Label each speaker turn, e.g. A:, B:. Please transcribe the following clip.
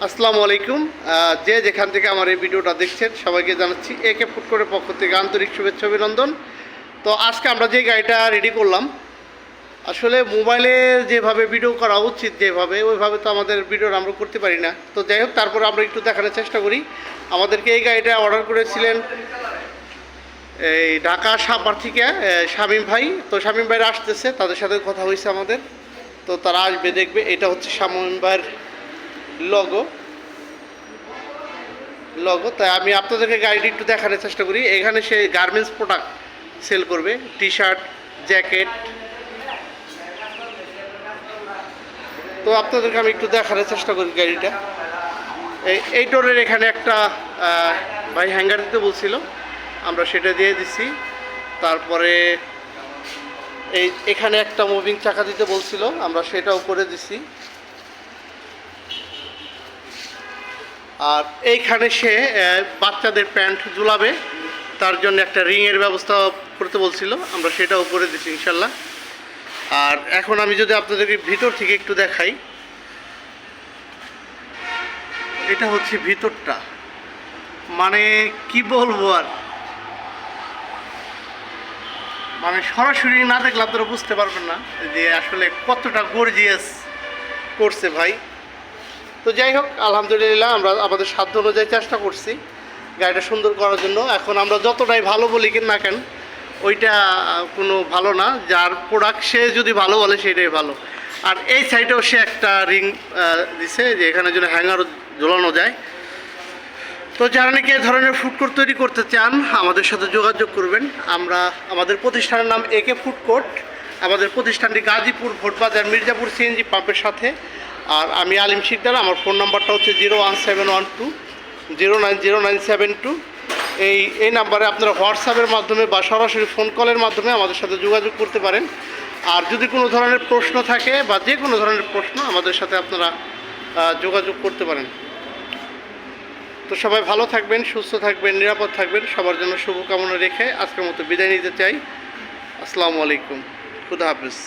A: আসসালামু আলাইকুম। যে যেখান থেকে আমার এই ভিডিওটা দেখছেন সবাইকে জানাচ্ছি একে ফুড কোর্টের পক্ষ থেকে আন্তরিক শুভেচ্ছা অভিনন্দন। তো আজকে আমরা যে গাড়িটা রেডি করলাম, আসলে মোবাইলে যেভাবে ভিডিও করা উচিত যেভাবে ওইভাবে তো আমাদের ভিডিও আমরা করতে পারি না। তো যাই হোক, তারপরে আমরা একটু দেখানোর চেষ্টা করি। আমাদেরকে এই গাড়িটা অর্ডার করেছিলেন এই ঢাকা সাপার থেকে শামীম ভাই। তো শামীম ভাইরা আসতেছে, তাদের সাথে কথা হয়েছে আমাদের। তো তারা আসবে, দেখবে। এটা হচ্ছে শামীম ভাইয়ের লগো। তাই আমি আপনাদেরকে গাড়িটি একটু দেখানোর চেষ্টা করি। এখানে সে গার্মেন্টস প্রোডাক্ট সেল করবে, টি শার্ট, জ্যাকেট। তো আপনাদেরকে আমি একটু দেখানোর চেষ্টা করি গাড়িটা। এই ডোরের এখানে একটা ভাই হ্যাঙ্গার দিতে বলছিল, আমরা সেটা দিয়ে দিছি। তারপরে এখানে একটা মুভিং চাকা দিতে বলছিল, আমরা সেটাও করে দিছি। আর এইখানে সে বাচ্চাদের প্যান্ট ঝুলাবে, তার জন্য একটা রিংয়ের ব্যবস্থা করতে বলছিল, আমরা সেটাও করে দিচ্ছি ইনশাল্লাহ। আর এখন আমি যদি আপনাদেরকে ভিতর থেকে একটু দেখাই, এটা হচ্ছে ভিতরটা। মানে কি বলবো আর, মানে সরাসরি না দেখলে আপনারা বুঝতে পারবেন না যে আসলে কতটা গর্জিয়াস করছে ভাই। তো যাই হোক, আলহামদুলিল্লাহ আমরা আমাদের সাধ্য অনুযায়ী চেষ্টা করছি গাড়িটা সুন্দর করার জন্য। এখন আমরা যতটাই ভালো বলি না কেন, ওইটা কোনো ভালো না। যার প্রোডাক্ট সে যদি ভালো বলে সেটাই ভালো। আর এই সাইডেও সে একটা রিং দিছে, যে এখানে যেন হ্যাঙ্গারও ঝোলানো যায়। তো যারা নাকি এ ধরনের ফুড কোর্ট তৈরি করতে চান আমাদের সাথে যোগাযোগ করবেন। আমাদের প্রতিষ্ঠানের নাম একে ফুড কোর্ট। আমাদের প্রতিষ্ঠানটি গাজীপুর ভোটবাজার মির্জাপুর সিএনজি পাম্পের সাথে। আর আমি আলিম শিকদার, আমার ফোন নাম্বারটা হচ্ছে 01712 090972। এই নাম্বারে আপনারা হোয়াটসঅ্যাপের মাধ্যমে বা সরাসরি ফোন কলের মাধ্যমে আমাদের সাথে যোগাযোগ করতে পারেন। আর যদি কোনো ধরনের প্রশ্ন থাকে বা যে কোনো ধরনের প্রশ্ন, আমাদের সাথে আপনারা যোগাযোগ করতে পারেন। তো সবাই ভালো থাকবেন, সুস্থ থাকবেন, নিরাপদ থাকবেন। সবার জন্য শুভকামনা রেখে আজকের মতো বিদায় নিতে চাই। আসসালামু আলাইকুম, খুদা হাফেজ।